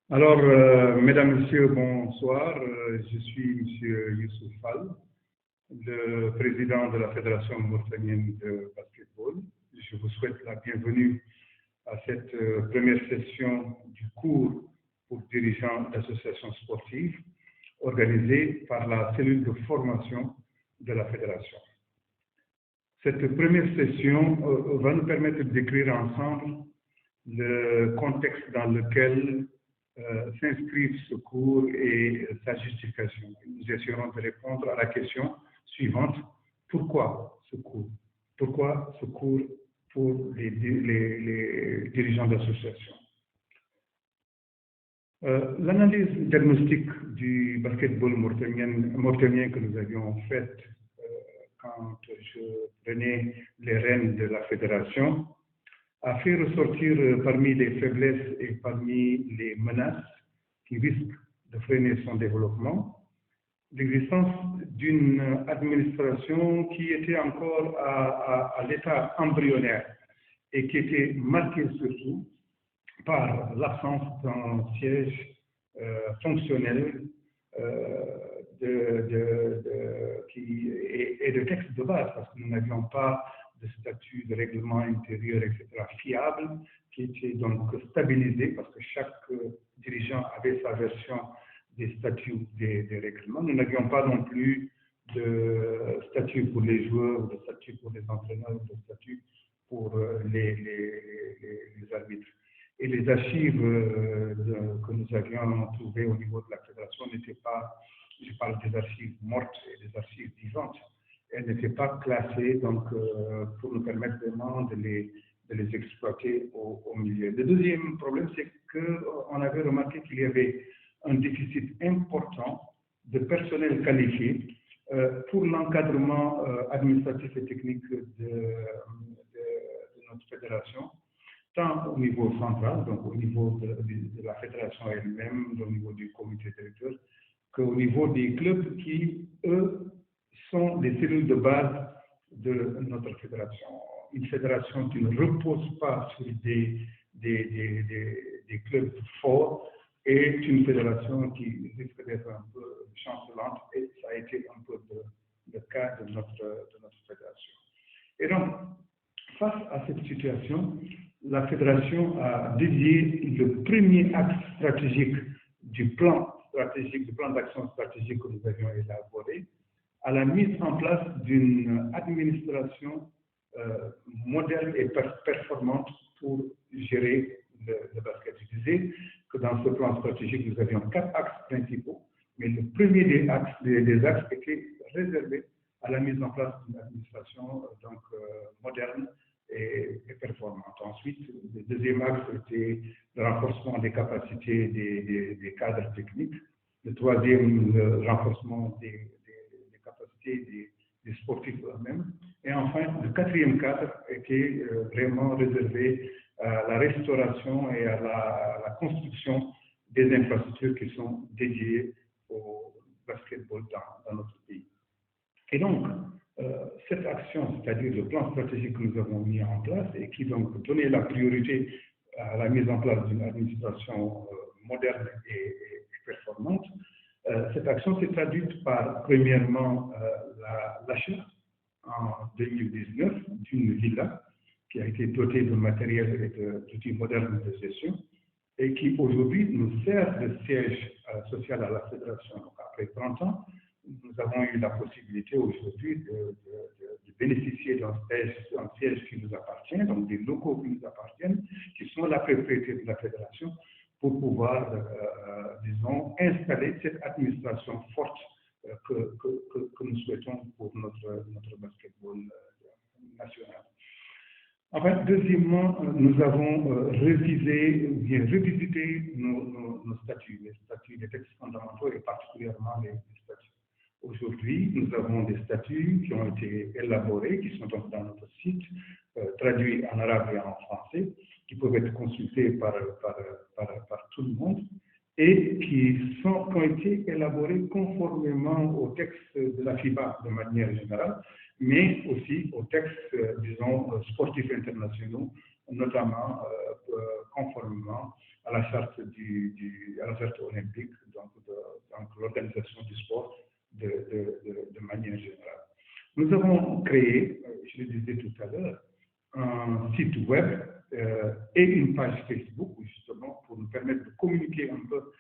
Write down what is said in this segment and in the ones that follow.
Alors, mesdames, messieurs, bonsoir. Je suis monsieur Youssouf Fall, le président de la Fédération mauritanienne de basketball. Je vous souhaite la bienvenue à cette première session du cours pour dirigeants d'associations sportives organisée par la cellule de formation de la Fédération. Cette première session va nous permettre de décrire ensemble le contexte dans lequel s'inscrivent ce cours et sa justification. Nous essaierons de répondre à la question suivante: pourquoi ce cours? Pourquoi ce cours pour les dirigeants d'associations? L'analyse diagnostique du basketball mauritanien que nous avions faite quand je prenais les rênes de la fédération a fait ressortir parmi les faiblesses et parmi les menaces qui risquent de freiner son développement l'existence d'une administration qui était encore à l'état embryonnaire et qui était marquée surtout par l'absence d'un siège fonctionnel et de textes de base, parce que nous n'avions pas de statut de règlement intérieur, etc., fiable, qui était donc stabilisé, parce que chaque dirigeant avait sa version des statuts des règlements. Nous n'avions pas non plus de statut pour les joueurs, de statut pour les entraîneurs, de statut pour les arbitres. Et les archives que nous avions trouvées au niveau de la fédération n'étaient pas, je parle des archives mortes et des archives vivantes, elles n'étaient pas classées donc, pour nous permettre vraiment de les exploiter au milieu. Le deuxième problème, c'est qu'on avait remarqué qu'il y avait un déficit important de personnel qualifié pour l'encadrement administratif et technique de notre fédération, tant au niveau central, donc au niveau de la fédération elle-même, au niveau du comité directeur, qu'au niveau des clubs qui, eux, sont les cellules de base de notre fédération. Une fédération qui ne repose pas sur des clubs forts est une fédération qui risque d'être un peu chancelante, et ça a été un peu le cas de notre fédération. Et donc, face à cette situation, la fédération a dédié le premier axe stratégique du plan d'action stratégique que nous avions élaboré à la mise en place d'une administration moderne et performante pour gérer le basket. Je disais que dans ce plan stratégique, nous avions 4 axes principaux, mais le premier des axes était réservé à la mise en place d'une administration donc, moderne et performante. Ensuite, le deuxième axe était le renforcement des capacités des cadres techniques. Le troisième, le renforcement des capacités des sportifs eux-mêmes. Et enfin, le quatrième cadre était vraiment réservé à la restauration et à la construction des infrastructures qui sont dédiées au basketball dans notre pays. Et donc, cette action, c'est-à-dire le plan stratégique que nous avons mis en place et qui donc donnait la priorité à la mise en place d'une administration moderne et performante, cette action s'est traduite par, premièrement, l'achat en 2019 d'une villa qui a été dotée de matériel et d'outils modernes de gestion et qui aujourd'hui nous sert de siège social à la fédération. Donc, après 30 ans, nous avons eu la possibilité aujourd'hui de bénéficier d'un siège qui nous appartient, donc des locaux qui nous appartiennent, qui sont la propriété de la fédération, pour pouvoir, disons, installer cette administration forte que nous souhaitons pour notre basketball national. Enfin, deuxièmement, nous avons revisité nos statuts, les statuts des textes fondamentaux et particulièrement les statuts. Aujourd'hui, nous avons des statuts qui ont été élaborés, qui sont donc dans notre site, traduits en arabe et en français, qui peuvent être consultés par tout le monde et qui ont été élaborés conformément aux textes de la FIBA de manière générale, mais aussi aux textes, disons, sportifs internationaux, notamment conformément à la charte à la charte olympique, donc l'organisation du sport de manière générale. Nous avons créé, je le disais tout à l'heure, un site web et une page Facebook, justement, pour nous permettre de communiquer un peu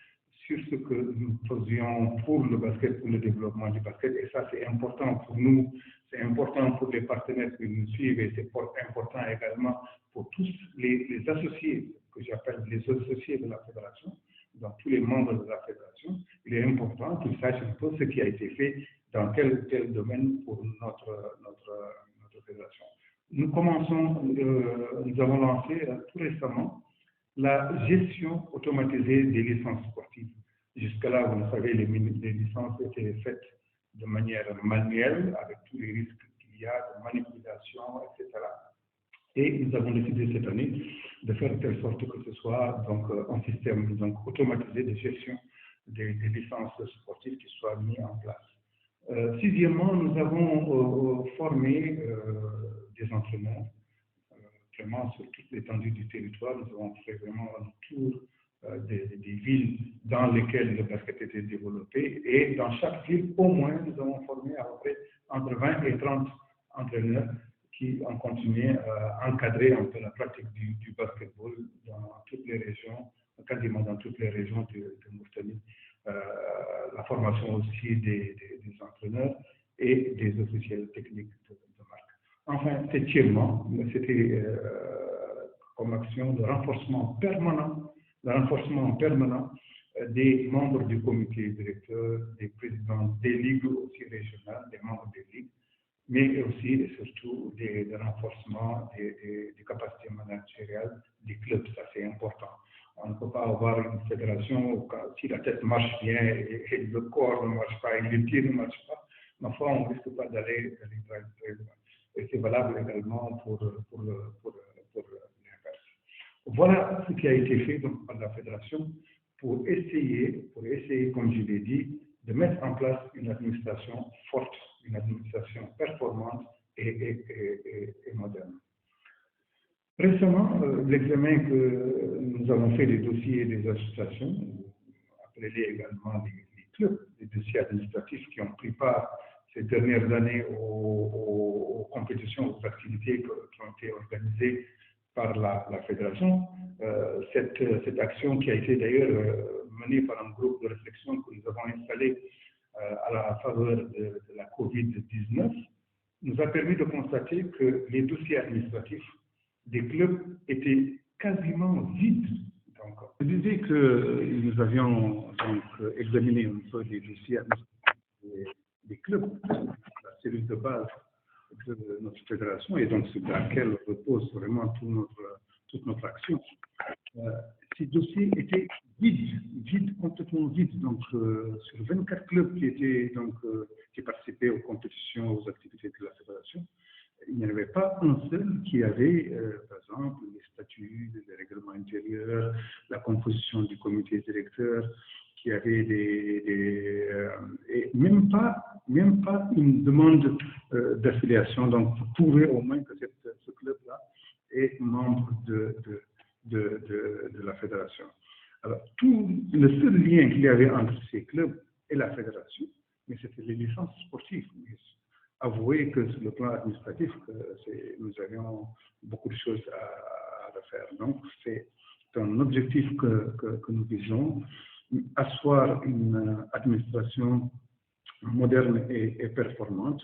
sur ce que nous faisions pour le basket, pour le développement du basket. Et ça, c'est important pour nous, c'est important pour les partenaires qui nous suivent et c'est important également pour tous les associés, que j'appelle les associés de la fédération, donc tous les membres de la fédération. Il est important qu'ils sachent un peu ce qui a été fait dans tel ou tel domaine pour notre fédération. Nous avons lancé tout récemment la gestion automatisée des licences sportives. Jusque-là, vous le savez, les licences étaient faites de manière manuelle, avec tous les risques qu'il y a de manipulation, etc. Et nous avons décidé cette année de faire de telle sorte que ce soit donc, un système donc, automatisé de gestion des licences sportives qui soit mis en place. Sixièmement, nous avons formé des entraîneurs vraiment sur toute l'étendue du territoire. Nous avons fait vraiment un tour des villes dans lesquelles le basket était développé. Et dans chaque ville, au moins, nous avons formé à peu près entre 20 et 30 entraîneurs qui ont continué à encadrer un peu la pratique du basketball dans toutes les régions, quasiment dans toutes les régions de Mauritanie. La formation aussi des entraîneurs et des officiels techniques de marque. Enfin, septièmement, c'était comme action de renforcement permanent des membres du comité directeur, des présidents des ligues aussi régionales, des membres des ligues, mais aussi et surtout des renforcements des capacités managériales des clubs. Ça, c'est important. On ne peut pas avoir une fédération où si la tête marche bien et le corps ne marche pas et les pieds ne marchent pas, ma foi, on ne risque pas d'aller très loin. Et c'est valable également pour l'inverse. Voilà ce qui a été fait donc, par la fédération pour essayer, comme je l'ai dit, de mettre en place une administration forte, une administration performante et moderne. Récemment, l'examen que nous avons fait des dossiers des associations, appelés également les clubs, les dossiers administratifs qui ont pris part ces dernières années aux compétitions, aux activités qui ont été organisées par la fédération. Cette action qui a été d'ailleurs menée par un groupe de réflexion que nous avons installé à la faveur de la COVID-19 nous a permis de constater que les dossiers administratifs des clubs étaient quasiment vides. Donc, je disais que nous avions donc examiné un peu les dossiers administratifs des clubs, la cellule de base de notre fédération, et donc sur laquelle repose vraiment toute notre action. Ces dossiers étaient vides, complètement vides. Donc, sur 24 clubs qui participaient aux compétitions, aux activités de la fédération, il n'y en avait pas un seul qui avait, par exemple, les statuts, les règlements intérieurs, la composition du comité directeur, qui avait et même pas une demande d'affiliation. Donc, vous pouvez au moins que ce club-là est membre de la fédération. Alors, le seul lien qu'il y avait entre ces clubs et la fédération, mais c'était les licences sportives. Avouez que sur le plan administratif, nous avions beaucoup de choses à refaire. Donc, c'est un objectif que nous visons, asseoir une administration moderne et performante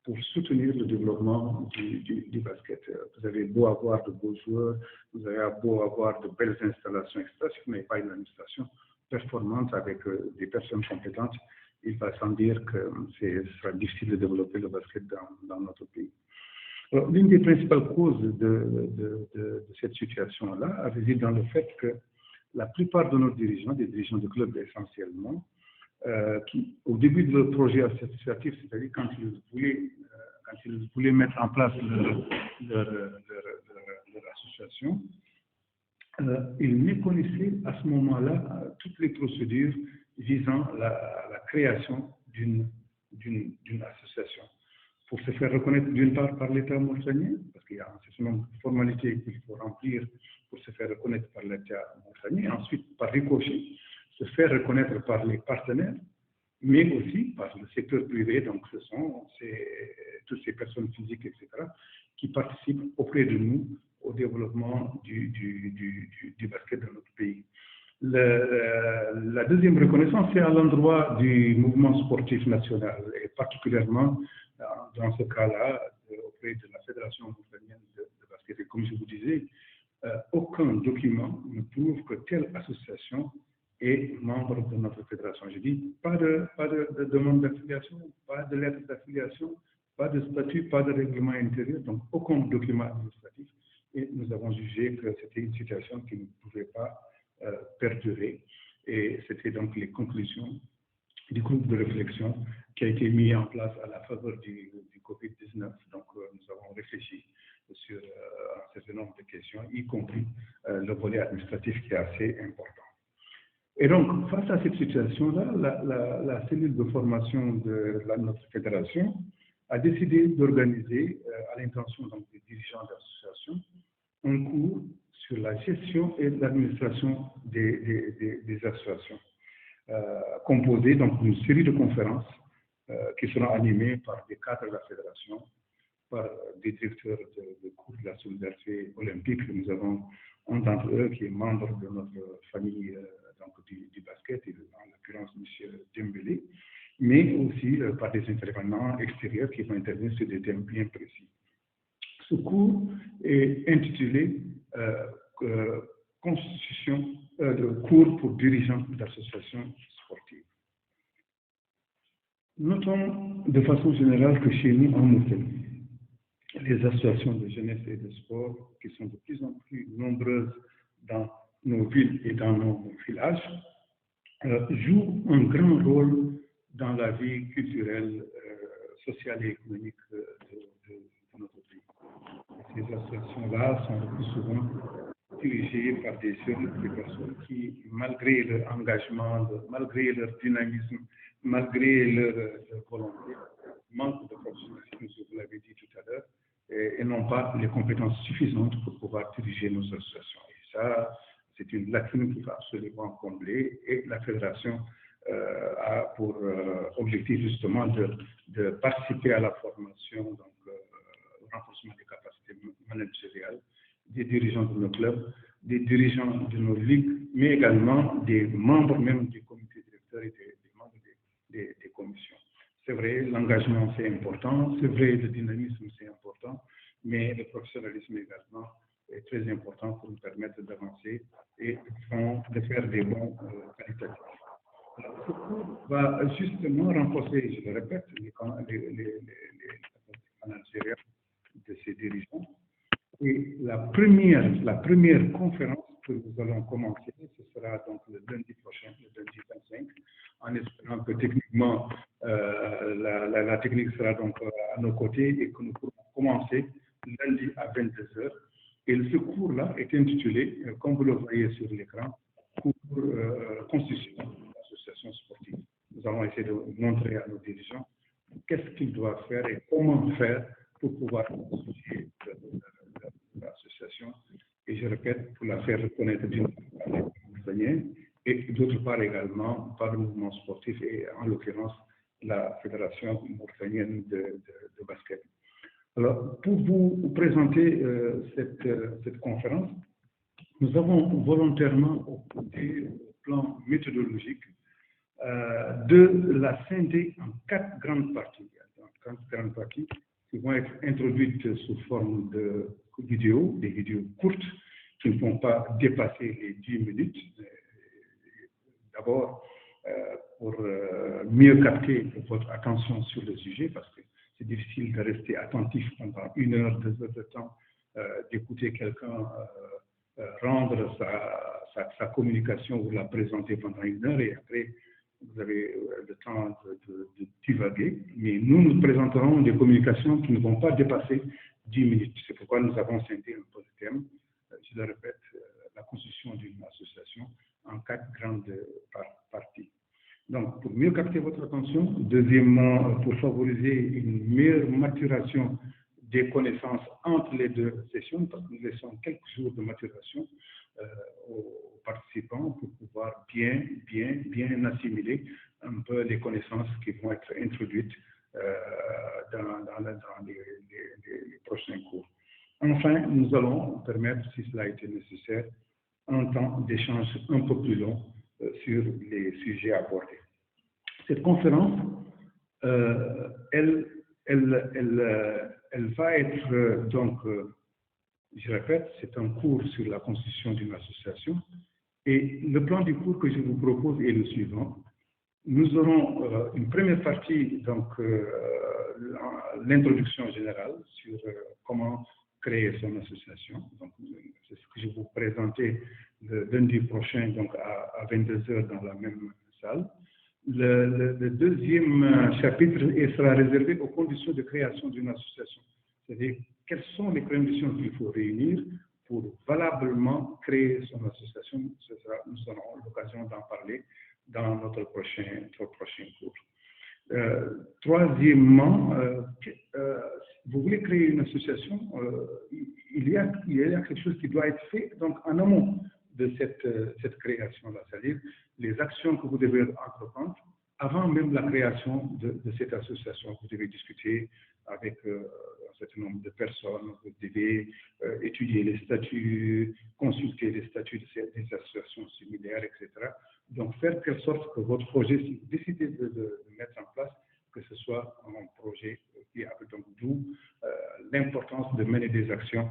pour soutenir le développement du basket. Vous avez beau avoir de beaux joueurs, vous avez beau avoir de belles installations, etc. Si vous n'avez pas une administration performante avec des personnes compétentes, il va sans dire que ce sera difficile de développer le basket dans notre pays. L'une des principales causes de cette situation-là réside dans le fait que la plupart de nos dirigeants, des dirigeants de clubs essentiellement, au début de leur projet associatif, c'est-à-dire quand ils voulaient mettre en place leur association, ils méconnaissaient à ce moment-là toutes les procédures visant la création d'une association. pour se faire reconnaître d'une part par l'État mauritanien, parce qu'il y a un certain nombre de formalités qu'il faut remplir pour se faire reconnaître par l'État mauritanien, et ensuite par ricochet, se faire reconnaître par les partenaires, mais aussi par le secteur privé, donc ce sont toutes ces personnes physiques, etc., qui participent auprès de nous au développement du basket dans notre pays. La deuxième reconnaissance, c'est à l'endroit du mouvement sportif national, et particulièrement dans ce cas-là, auprès de la Fédération mauritanienne de basket. Et comme je vous disais, aucun document ne prouve que telle association est membre de notre fédération. Je dis pas de demande d'affiliation, pas de lettre d'affiliation, pas de statut, pas de règlement intérieur, donc aucun document administratif. Et nous avons jugé que c'était une situation qui ne pouvait pas perdurer. Et c'était donc les conclusions du groupe de réflexion qui a été mis en place à la faveur du Covid-19. Donc, nous avons réfléchi sur un certain nombre de questions, y compris le volet administratif qui est assez important. Et donc, face à cette situation-là, la cellule de formation de notre fédération a décidé d'organiser, à l'intention des dirigeants d'associations, un cours sur la gestion et l'administration des associations, composé donc d'une série de conférences qui seront animées par des cadres de la fédération, par des directeurs de cours de la solidarité olympique. Nous avons un d'entre eux qui est membre de notre famille donc du basket, en l'occurrence M. Dembélé, mais aussi par des intervenants extérieurs qui vont intervenir sur des thèmes bien précis. Ce cours est intitulé Constitution de cours pour dirigeants d'associations sportives. Notons de façon générale que chez nous, en Mauritanie, les associations de jeunesse et de sport, qui sont de plus en plus nombreuses dans nos villes et dans nos villages, jouent un grand rôle dans la vie culturelle, sociale et économique de notre pays. Ces associations-là sont le plus souvent dirigées par des jeunes, des personnes qui, malgré leur engagement, malgré leur dynamisme, malgré leur volonté, manquent de professionnalisme, je vous l'avais dit tout à l'heure, et n'ont pas les compétences suffisantes pour pouvoir diriger nos associations. Et ça, c'est une lacune qu'il faut absolument combler, et la fédération a pour objectif justement de participer à la formation, donc au renforcement des capacités managériales des dirigeants de nos clubs, des dirigeants de nos ligues, mais également des membres même du comité directeur et des membres des commissions. C'est vrai, l'engagement c'est important, c'est vrai, le dynamisme c'est important, mais le professionnalisme également est très important pour nous permettre d'avancer et de faire des bons qualitatifs. Ce cours va justement renforcer, je le répète, les managériales de ces dirigeants. Et la première conférence que nous allons commencer, ce sera donc le lundi prochain, le lundi 25, en espérant que techniquement, la technique sera donc à nos côtés et que nous pourrons commencer lundi à 22h. Et ce cours-là est intitulé, comme vous le voyez sur l'écran, cours Constitution de l'association sportive. Nous allons essayer de montrer à nos dirigeants qu'est-ce qu'ils doivent faire et comment faire pour pouvoir constituer l'association. Et je répète, pour la faire reconnaître d'une part par les Mauritaniens et d'autre part également par le mouvement sportif et en l'occurrence la Fédération mauritanienne de basket. Alors, pour vous présenter cette conférence, nous avons volontairement opté au plan méthodologique de la scinder en 4 grandes parties. Donc, 4 grandes parties qui vont être introduites sous forme de vidéos, des vidéos courtes qui ne vont pas dépasser les 10 minutes. D'abord, pour mieux capter votre attention sur le sujet, parce que c'est difficile de rester attentif pendant 1 heure, 2 heures de temps, d'écouter quelqu'un rendre sa communication ou la présenter pendant 1 heure et après vous avez le temps de divaguer. Mais nous présenterons des communications qui ne vont pas dépasser 10 minutes. C'est pourquoi nous avons scindé un peu le thème. Je le répète, la constitution d'une association en 4 grandes parties. Donc, pour mieux capter votre attention. Deuxièmement, pour favoriser une meilleure maturation des connaissances entre les deux sessions, parce que nous laissons quelques jours de maturation aux participants pour pouvoir bien assimiler un peu les connaissances qui vont être introduites dans les prochains cours. Enfin, nous allons permettre, si cela a été nécessaire, un temps d'échange un peu plus long sur les sujets abordés. Cette conférence, elle va être donc, je répète, c'est un cours sur la constitution d'une association. Et le plan du cours que je vous propose est le suivant. Nous aurons une première partie, donc l'introduction générale sur comment créer son association. Donc, c'est ce que je vais vous présenter le lundi prochain, donc à 22 h dans la même salle. Le deuxième chapitre sera réservé aux conditions de création d'une association. C'est-à-dire, quelles sont les conditions qu'il faut réunir pour valablement créer son association. Nous aurons l'occasion d'en parler dans notre prochain cours. Troisièmement, vous voulez créer une association, il y a quelque chose qui doit être fait donc, en amont de cette création-là, c'est-à-dire les actions que vous devez entreprendre avant même la création de cette association. Vous devez discuter avec un certain nombre de personnes, vous devez étudier les statuts, consulter les statuts des associations similaires, etc. Donc, faire telle sorte que votre projet, si vous décidez de mettre en place, que ce soit un projet viable. Donc, d'où l'importance de mener des actions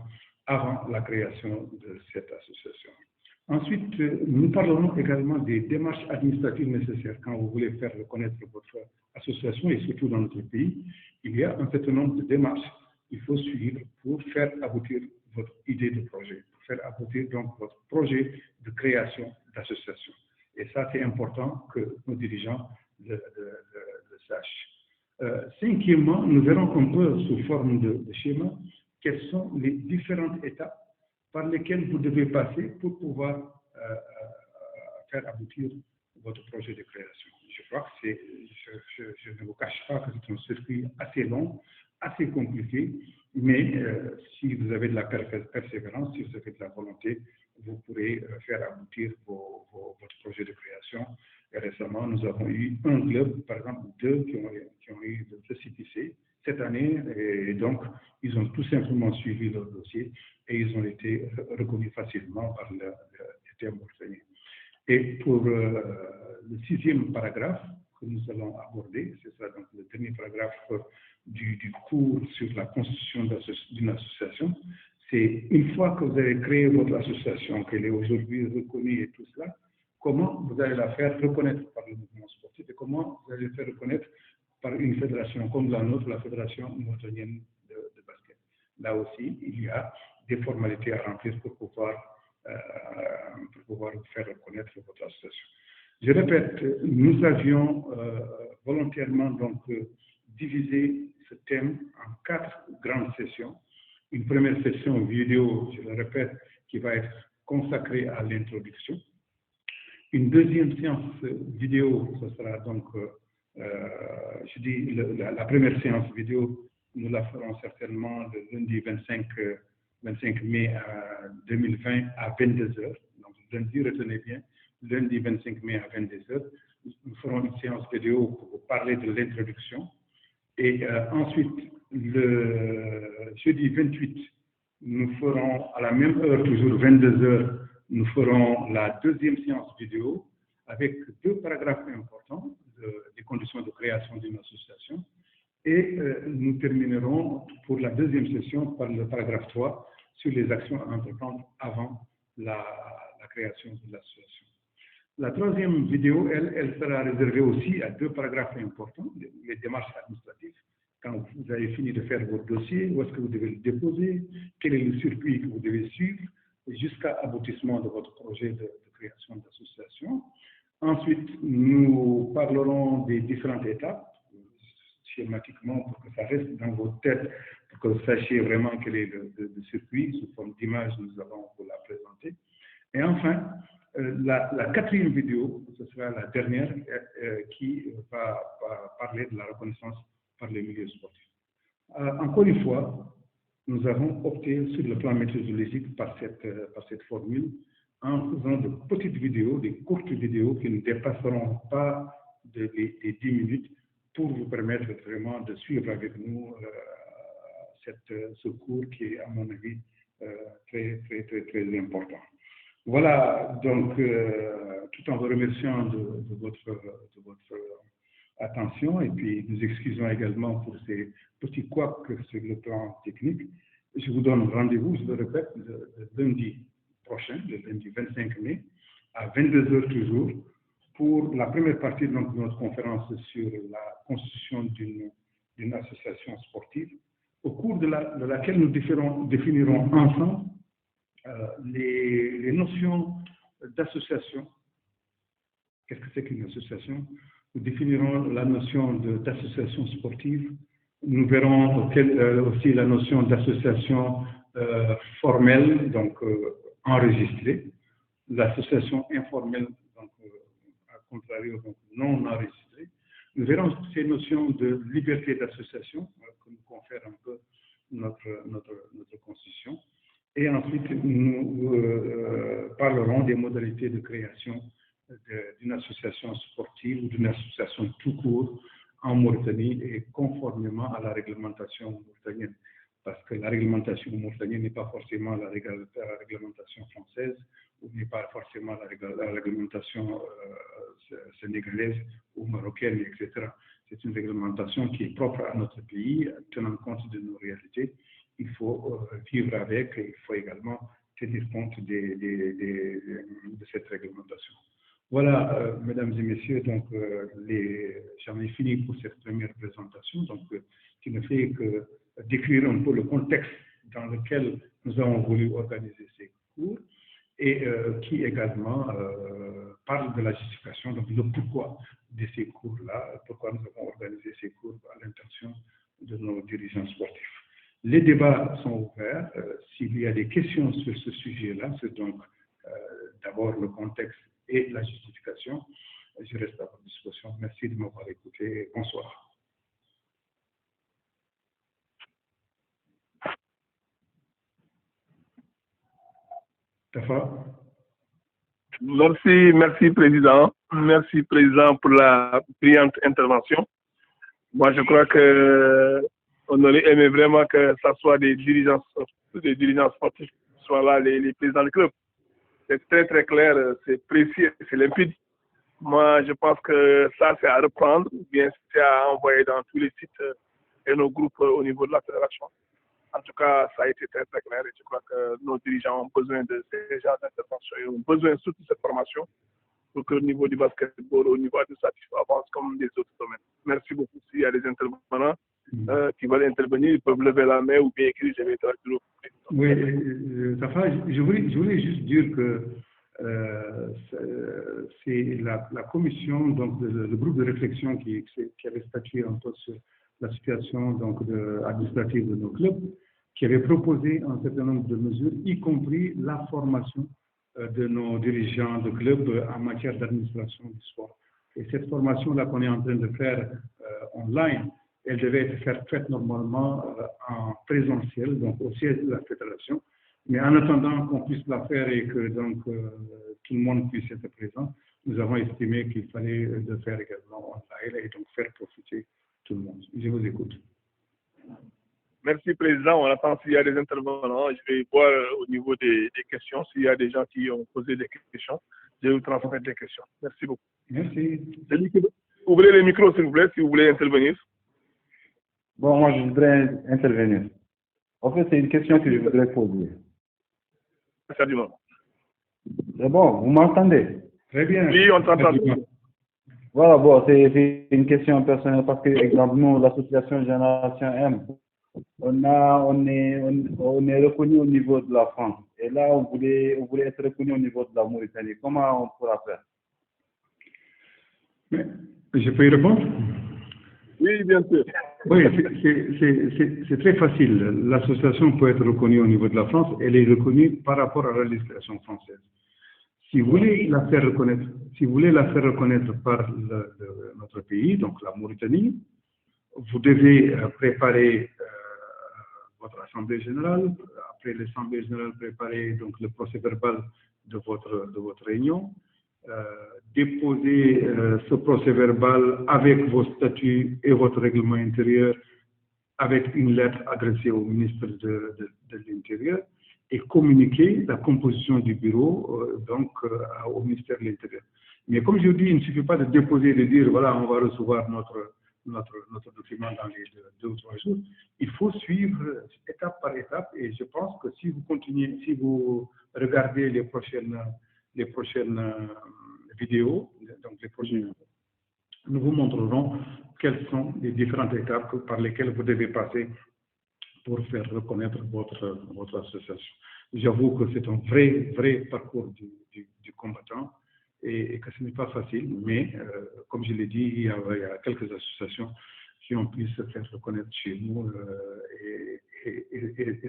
avant la création de cette association. Ensuite, nous parlerons également des démarches administratives nécessaires quand vous voulez faire reconnaître votre association, et surtout dans notre pays, il y a un certain nombre de démarches qu'il faut suivre pour faire aboutir votre idée de projet, pour faire aboutir donc votre projet de création d'association. Et ça, c'est important que nos dirigeants le sachent. Cinquièmement, nous verrons un peu sous forme de schéma quelles sont les différentes étapes par lesquelles vous devez passer pour pouvoir faire aboutir votre projet de création. Je crois que je ne vous cache pas que c'est un circuit assez long, assez compliqué, mais si vous avez de la persévérance, si vous avez de la volonté, vous pourrez faire aboutir votre projet de création. Et récemment, nous avons eu un club, par exemple, deux qui ont eu le CPC cette année, et donc ils ont tout simplement suivi leur dossier et ils ont été reconnus facilement par le terme obtenu. Et pour le sixième paragraphe que nous allons aborder, c'est ça donc le dernier paragraphe du cours sur la constitution d'une association, c'est une fois que vous avez créé votre association, qu'elle est aujourd'hui reconnue et tout cela, comment vous allez la faire reconnaître par le mouvement sportif et comment vous allez la faire reconnaître par une fédération comme la nôtre, la Fédération mauritanienne de basket. Là aussi, il y a des formalités à remplir pour pouvoir faire reconnaître votre association. Je répète, nous avions volontairement donc divisé ce thème en 4 grandes sessions. Une première session vidéo, je le répète, qui va être consacrée à l'introduction. Une deuxième séance vidéo, ce sera donc, je dis, la première séance vidéo, nous la ferons certainement le lundi 25 mai 2020 à 22 h. Donc, lundi, retenez bien, lundi 25 mai à 22 h. Nous ferons une séance vidéo pour vous parler de l'introduction. Et ensuite, le jeudi 28, nous ferons à la même heure, toujours 22 h, nous ferons la deuxième séance vidéo avec 2 paragraphes importants des conditions de création d'une association. Et nous terminerons pour la deuxième session par le paragraphe 3 sur les actions à entreprendre avant la création de l'association. La troisième vidéo, elle sera réservée aussi à 2 paragraphes importants, les démarches administratives. Quand vous avez fini de faire votre dossier, où est-ce que vous devez le déposer, quel est le circuit que vous devez suivre, jusqu'à aboutissement de votre projet de création d'association. Ensuite, nous parlerons des différentes étapes, schématiquement, pour que ça reste dans votre tête, pour que vous sachiez vraiment quel est le circuit, sous forme d'image, nous allons vous la présenter. Et enfin, La quatrième vidéo, ce sera la dernière, qui va parler de la reconnaissance par les milieux sportifs. Encore une fois, nous avons opté sur le plan méthodologique par cette formule en faisant de petites vidéos, des courtes vidéos qui ne dépasseront pas des 10 minutes pour vous permettre vraiment de suivre avec nous ce cours qui est, à mon avis, très, très, très, très important. Voilà, donc, tout en vous remerciant de votre attention et puis nous excusons également pour ces petits couacs sur le plan technique. Je vous donne rendez-vous, je le répète, le lundi prochain, le lundi 25 mai, à 22 h toujours, pour la première partie donc, de notre conférence sur la constitution d'une association sportive, au cours de laquelle nous définirons ensemble les notions d'association. Qu'est-ce que c'est qu'une association? Nous définirons la notion d'association sportive. Nous verrons aussi la notion d'association formelle, donc enregistrée, l'association informelle, donc à contrario, donc non enregistrée. Nous verrons ces notions de liberté d'association que nous confère un peu notre constitution. Et ensuite, nous parlerons des modalités de création d'une association sportive ou d'une association tout court en Mauritanie et conformément à la réglementation mauritanienne. Parce que la réglementation mauritanienne n'est pas forcément la réglementation française ou n'est pas forcément la réglementation sénégalaise ou marocaine, etc. C'est une réglementation qui est propre à notre pays, tenant compte de nos réalités. Il faut vivre avec et il faut également tenir compte de cette réglementation. Voilà, mesdames et messieurs, donc j'en ai fini pour cette première présentation, donc qui ne fait que décrire un peu le contexte dans lequel nous avons voulu organiser ces cours et qui également parle de la justification, donc le pourquoi de ces cours-là, pourquoi nous avons organisé ces cours à l'intention de nos dirigeants sportifs. Les débats sont ouverts. S'il y a des questions sur ce sujet-là, c'est donc d'abord le contexte et la justification. Je reste à votre disposition. Merci de m'avoir écouté. Bonsoir. Tafa. Merci Président. Merci Président pour la brillante intervention. Moi, je crois que on aurait aimé vraiment que ça soit des dirigeants sportifs qui soient là, les présidents du club. C'est très très clair, c'est précis, c'est limpide. Moi, je pense que ça, c'est à reprendre, ou bien c'est à envoyer dans tous les sites et nos groupes au niveau de la fédération. En tout cas, ça a été très très clair et je crois que nos dirigeants ont besoin de ces genres d'intervention et ont besoin surtout de cette formation pour que au niveau du basketball, au niveau administratif, avance comme des autres domaines. Merci beaucoup. S'il y a des intervenants qui veulent intervenir, ils peuvent lever la main ou bien écrire, je vais être toujours. Oui, Tafa, je voulais juste dire que c'est la commission, donc le groupe de réflexion qui avait statué un peu sur la situation donc, administrative de nos clubs, qui avait proposé un certain nombre de mesures, y compris la formation de nos dirigeants de clubs en matière d'administration du sport. Et cette formation-là qu'on est en train de faire online, elle devait être faite normalement en présentiel, donc au siège de la fédération. Mais en attendant qu'on puisse la faire et que donc, tout le monde puisse être présent, nous avons estimé qu'il fallait le faire également online et donc faire profiter tout le monde. Je vous écoute. Merci Président. On attend s'il y a des intervenants. Je vais voir au niveau des questions. S'il y a des gens qui ont posé des questions, je vais vous transmettre des questions. Merci beaucoup. Merci. Ouvrez les micros s'il vous plaît, si vous voulez intervenir. Bon, moi je voudrais intervenir. En fait, c'est une question que je voudrais poser. Salut. C'est bon, vous m'entendez? Très bien. Oui, on t'entend. Voilà, bon, c'est une question personnelle parce que, exemple, nous, l'association Génération M, on est reconnu au niveau de la France. Et là, on voulait être reconnu au niveau de la Mauritanie. Comment on pourra faire? Mais, je peux y répondre? Oui, bien sûr. Oui, c'est très facile. L'association peut être reconnue au niveau de la France. Elle est reconnue par rapport à la législation française. Si vous voulez la faire reconnaître, par notre pays, donc la Mauritanie, vous devez préparer votre assemblée générale. Après l'assemblée générale, préparer donc le procès-verbal de votre réunion. Déposer ce procès-verbal avec vos statuts et votre règlement intérieur, avec une lettre adressée au ministre de l'Intérieur, et communiquer la composition du bureau au ministère de l'Intérieur. Mais comme je dis, il ne suffit pas de déposer et de dire voilà, on va recevoir notre document dans les 2 ou 3 jours. Il faut suivre étape par étape, et je pense que si vous regardez les prochaines vidéos, donc les prochaines, nous vous montrerons quelles sont les différentes étapes par lesquelles vous devez passer pour faire reconnaître votre association. J'avoue que c'est un vrai parcours du combattant, et que ce n'est pas facile, mais comme je l'ai dit, il y a quelques associations qui ont pu se faire reconnaître chez nous, et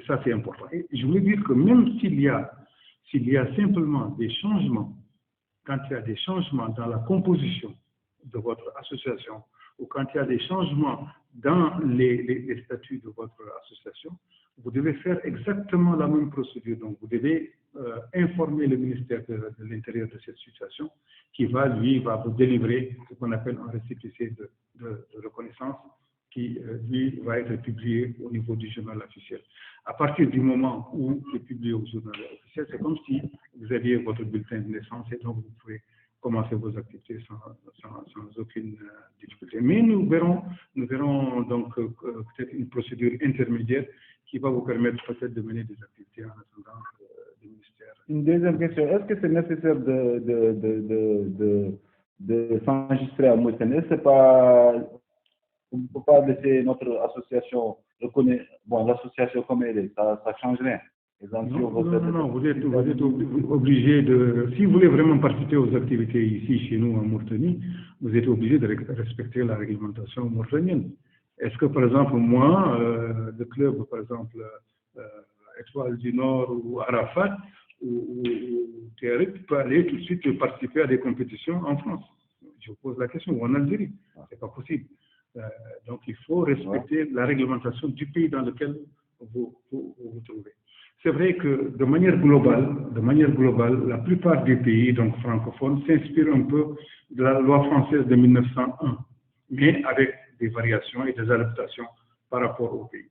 ça c'est important. Et je voulais dire que même s'il y a simplement des changements, quand il y a des changements dans la composition de votre association, ou quand il y a des changements dans les statuts de votre association, vous devez faire exactement la même procédure. Donc, vous devez informer le ministère de l'Intérieur de cette situation, qui va vous délivrer ce qu'on appelle un récépissé de reconnaissance, qui, lui, va être publié au niveau du journal officiel. À partir du moment où il est publié au journal officiel, c'est comme si vous aviez votre bulletin de naissance, et donc vous pouvez commencer vos activités sans aucune difficulté. Mais nous verrons donc peut-être une procédure intermédiaire qui va vous permettre peut-être de mener des activités en attendant du ministère. Une deuxième question, est-ce que c'est nécessaire de s'enregistrer à Mauritanie? Est-ce que on ne peut pas laisser notre association reconnaître, l'association comme elle est, ça change rien? Non, vous êtes obligé de, si vous voulez vraiment participer aux activités ici, chez nous, en Mauritanie, vous êtes obligé de respecter la réglementation mauritanienne. Est-ce que, par exemple, moi, le club, par exemple, Étoile du Nord ou Arafat, ou Théorique, peut aller tout de suite participer à des compétitions en France? Je vous pose la question, ou en Algérie? C'est pas possible. Donc, il faut respecter la réglementation du pays dans lequel vous vous trouvez. C'est vrai que de manière globale, la plupart des pays donc francophones s'inspirent un peu de la loi française de 1901, mais avec des variations et des adaptations par rapport au pays.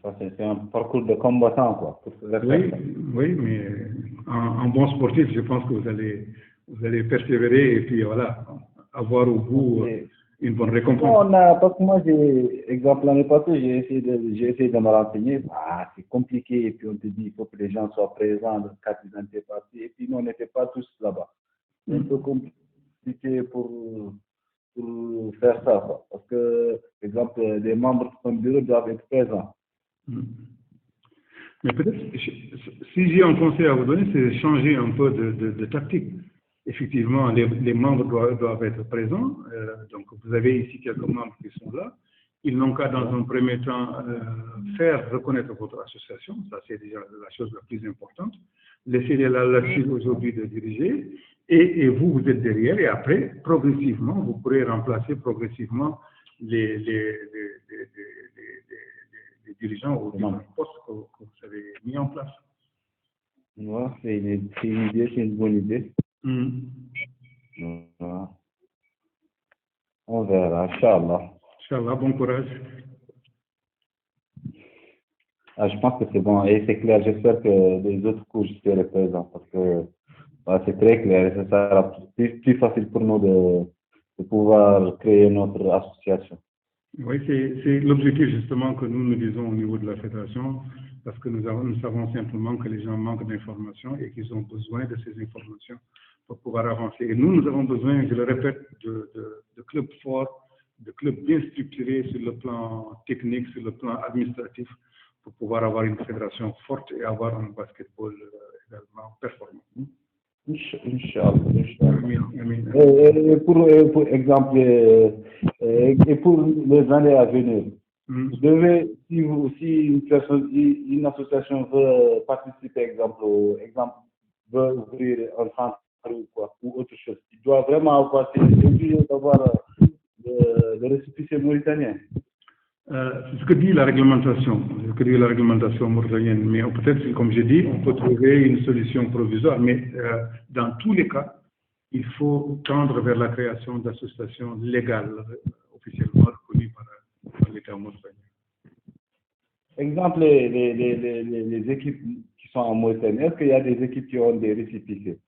Ça, c'est un parcours de combattant, quoi. Oui, mais en bon sportif, je pense que vous allez persévérer et puis voilà, avoir au bout une bonne récompense. Parce que moi, l'année passée, j'ai essayé de me renseigner. C'est compliqué, et puis on te dit il faut que les gens soient présents, le carte d'identité parti, et puis nous, on n'était pas tous là-bas. C'est un peu compliqué pour faire ça, quoi. Parce que, par exemple, les membres de son bureau doivent être présents. Mais peut-être, si j'ai un conseil à vous donner, c'est de changer un peu de tactique. Effectivement, les membres doivent être présents. Donc, vous avez ici quelques membres qui sont là. Ils n'ont qu'à, dans un premier temps, faire reconnaître votre association. Ça, c'est déjà la chose la plus importante. Laissez-les là-dessus aujourd'hui de diriger. Et vous êtes derrière. Et après, progressivement, vous pourrez remplacer progressivement les dirigeants aux différents postes que vous avez mis en place. Ouais, c'est une idée, c'est une bonne idée. On verra, Inch'Allah. Inch'Allah, bon courage. Je pense que c'est bon, et c'est clair. J'espère que les autres cours, je serai présent, parce que c'est très clair, et ça sera plus facile pour nous de pouvoir créer notre association. Oui, c'est l'objectif justement que nous disons au niveau de la fédération, parce que nous savons simplement que les gens manquent d'informations et qu'ils ont besoin de ces informations pour pouvoir avancer. Et nous avons besoin, je le répète, de clubs forts, de clubs bien structurés sur le plan technique, sur le plan administratif, pour pouvoir avoir une fédération forte et avoir un basketball également performant. Inch'Allah. Amin. Et pour exemple, et pour les années à venir, Vous devez, si une association veut participer, veut ouvrir un centre ou autre chose, il doit vraiment avoir, c'est obligé d'avoir le récépissé mauritanien. C'est ce que dit la réglementation, mauritanienne. Mais peut-être, comme j'ai dit, on peut trouver une solution provisoire. Mais dans tous les cas, il faut tendre vers la création d'associations légales, officiellement reconnues par l'État mauritanien. Exemple, les équipes qui sont en Mauritanie, est-ce qu'il y a des équipes qui ont des récépissés?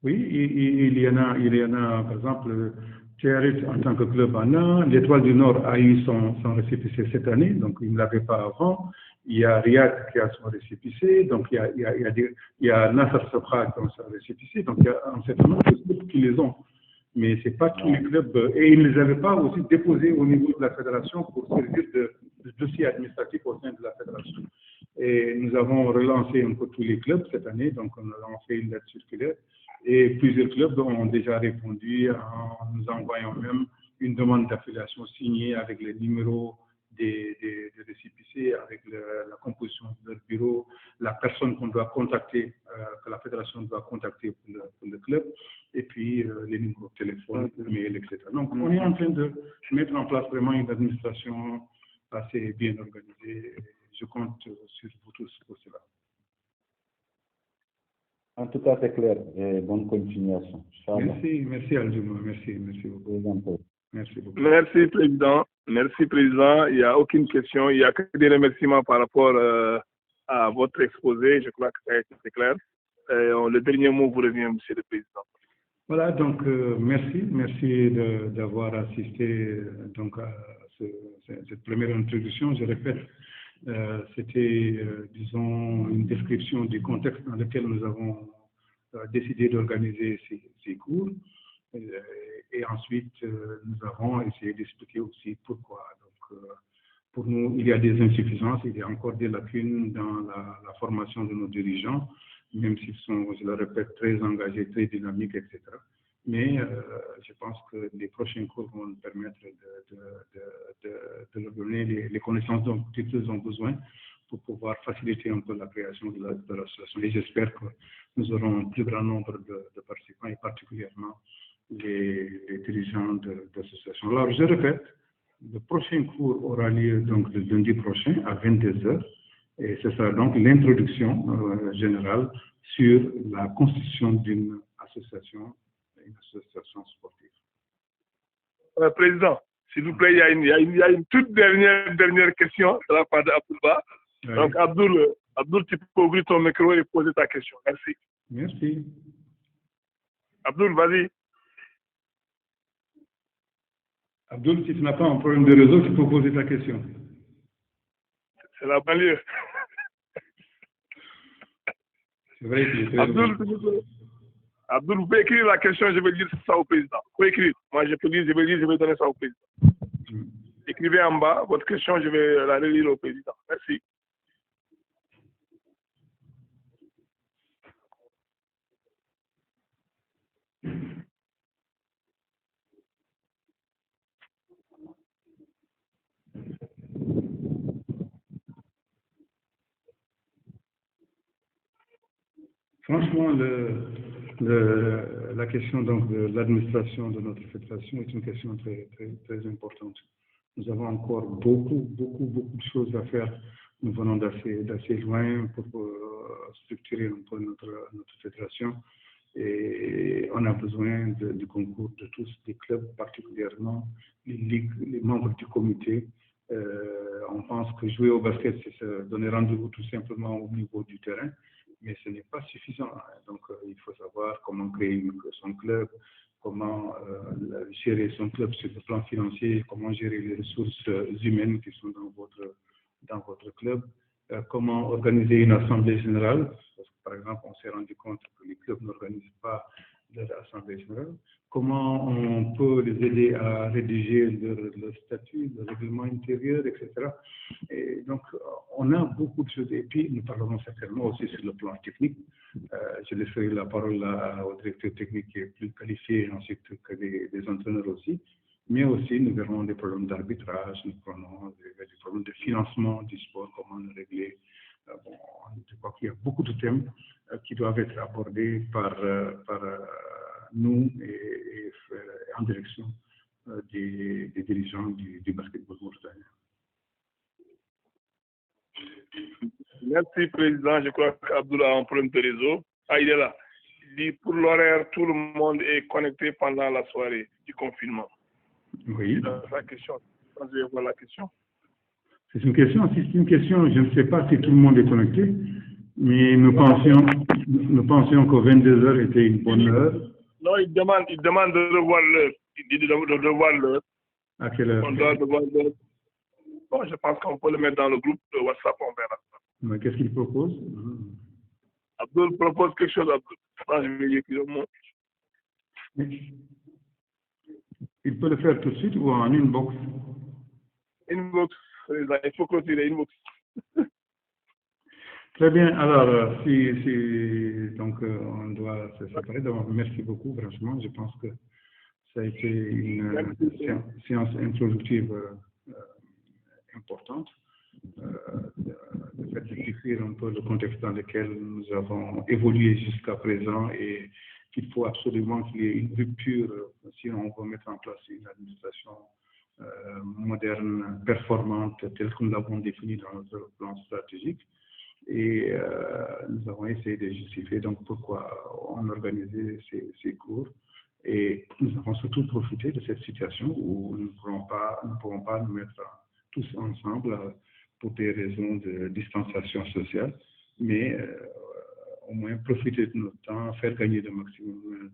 Oui, il y en a, par exemple, Thierry en tant que club en a, l'Étoile du Nord a eu son récépissé cette année, donc il ne l'avait pas avant. Il y a Riyad qui a son récépissé, donc il y a Nasser Sofra qui a son récépissé, donc il y a un certain nombre de clubs qui les ont. Mais ce n'est pas tous les clubs, et ils ne les avaient pas aussi déposés au niveau de la fédération pour servir de dossier administratif au sein de la fédération. Et nous avons relancé un peu tous les clubs cette année, donc on a fait une lettre circulaire. Et plusieurs clubs ont déjà répondu en nous envoyant même une demande d'affiliation signée avec les numéros des récépissés, avec la composition de leur bureau, la personne qu'on doit contacter, que la fédération doit contacter pour le club, et puis les numéros de téléphone, mail, etc. Donc on est en train de mettre en place vraiment une administration assez bien organisée. Je compte sur vous tous pour cela. En tout cas, c'est clair. Et bonne continuation. Merci Aljouma. Merci beaucoup. Merci beaucoup. Merci, Président. Merci, Président. Il n'y a aucune question. Il n'y a que des remerciements par rapport à votre exposé. Je crois que ça a été clair. Le dernier mot vous revient, Monsieur le Président. Voilà, donc merci d'avoir assisté donc, à cette première introduction. Je répète, c'était, disons, une description du contexte dans lequel nous avons décidé d'organiser ces cours. Et ensuite, nous avons essayé d'expliquer aussi pourquoi. Donc, pour nous, il y a des insuffisances, il y a encore des lacunes dans la formation de nos dirigeants, même s'ils sont, je le répète, très engagés, très dynamiques, etc. Mais je pense que les prochains cours vont nous permettre de leur donner les connaissances dont ils ont besoin pour pouvoir faciliter un peu la création de l'association. Et j'espère que nous aurons un plus grand nombre de participants, et particulièrement les dirigeants d'associations. Alors, je répète, le prochain cours aura lieu donc le lundi prochain à 22h. Et ce sera donc l'introduction générale sur la constitution d'une association sportive. Président, s'il vous plaît, il y a une toute dernière question de la part d'Abdoulba. Oui. Donc, Abdoul, tu peux ouvrir ton micro et poser ta question. Merci. Merci. Abdoul, vas-y. Abdoul, si tu n'as pas un problème de réseau, tu peux poser ta question. C'est la banlieue. C'est vrai qu'il est très Abdoul, vous pouvez écrire la question, je vais dire ça au président. Vous pouvez écrire. Moi, je peux dire, je vais donner ça au président. Écrivez en bas votre question, je vais la relire au président. Merci. Franchement, la question donc, de l'administration de notre fédération est une question très, très, très importante. Nous avons encore beaucoup de choses à faire. Nous venons d'assez loin pour structurer un peu notre fédération. Et on a besoin du concours de tous, des clubs, particulièrement les ligues, les membres du comité. On pense que jouer au basket, c'est se donner rendez-vous tout simplement au niveau du terrain. Mais ce n'est pas suffisant. Donc, il faut savoir comment créer son club, comment gérer son club sur le plan financier, comment gérer les ressources humaines qui sont dans votre club, comment organiser une assemblée générale. Parce que, par exemple, on s'est rendu compte que les clubs n'organisent pas leur assemblée générale. Comment on peut les aider à rédiger leur statut, le règlement intérieur, etc. Et donc, on a beaucoup de choses. Et puis, nous parlerons certainement aussi sur le plan technique. Je laisserai la parole au directeur technique qui est plus qualifié, ensuite que des entraîneurs aussi. Mais aussi, nous verrons des problèmes d'arbitrage, nous verrons des problèmes de financement du sport, comment le régler. Bon, je crois qu'il y a beaucoup de thèmes qui doivent être abordés par nous et en direction des dirigeants du basketball mauritanien. Merci, Président. Je crois qu'Abdoul a un problème de réseau. Ah, il est là. Il dit pour l'horaire, tout le monde est connecté pendant la soirée du confinement. Oui. C'est sa question. Je vais voir la question. C'est une question. Si c'est une question, je ne sais pas si tout le monde est connecté, mais nous pensions qu'au 22h était une bonne heure. Non, il demande de revoir l'heure. Il dit de revoir l'heure. À quelle heure? On doit revoir l'heure. Bon, je pense qu'on peut le mettre dans le groupe de WhatsApp, on verra. Mais qu'est-ce qu'il propose? Abdoul propose quelque chose, Abdoul. Je vais y écrire un mot. Il peut le faire tout de suite ou en inbox? Inbox, il faut clôturer inbox. Très bien. Alors, donc on doit se séparer. Donc, merci beaucoup, franchement. Je pense que ça a été une séance introductive importante. Le fait de décrire un peu le contexte dans lequel nous avons évolué jusqu'à présent et qu'il faut absolument qu'il y ait une rupture si on veut mettre en place une administration moderne, performante, telle que nous l'avons définie dans notre plan stratégique. Et nous avons essayé de justifier donc pourquoi on organisait ces cours. Et nous avons surtout profité de cette situation où nous ne pourrons pas nous mettre tous ensemble pour des raisons de distanciation sociale, mais au moins profiter de notre temps, faire gagner le maximum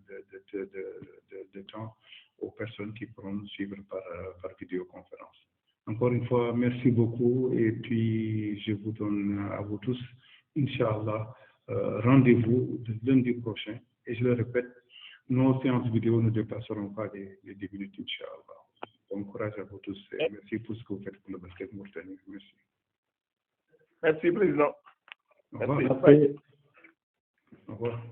de temps aux personnes qui pourront nous suivre par vidéoconférence. Encore une fois, merci beaucoup et puis je vous donne à vous tous, Inch'Allah, rendez-vous lundi prochain. Et je le répète, nos séances vidéo ne dépasseront pas les 10 minutes, Inch'Allah. Bon courage à vous tous et merci pour ce que vous faites pour le basket mauritanien. Merci. Merci, Président. Au revoir. Merci. Au revoir.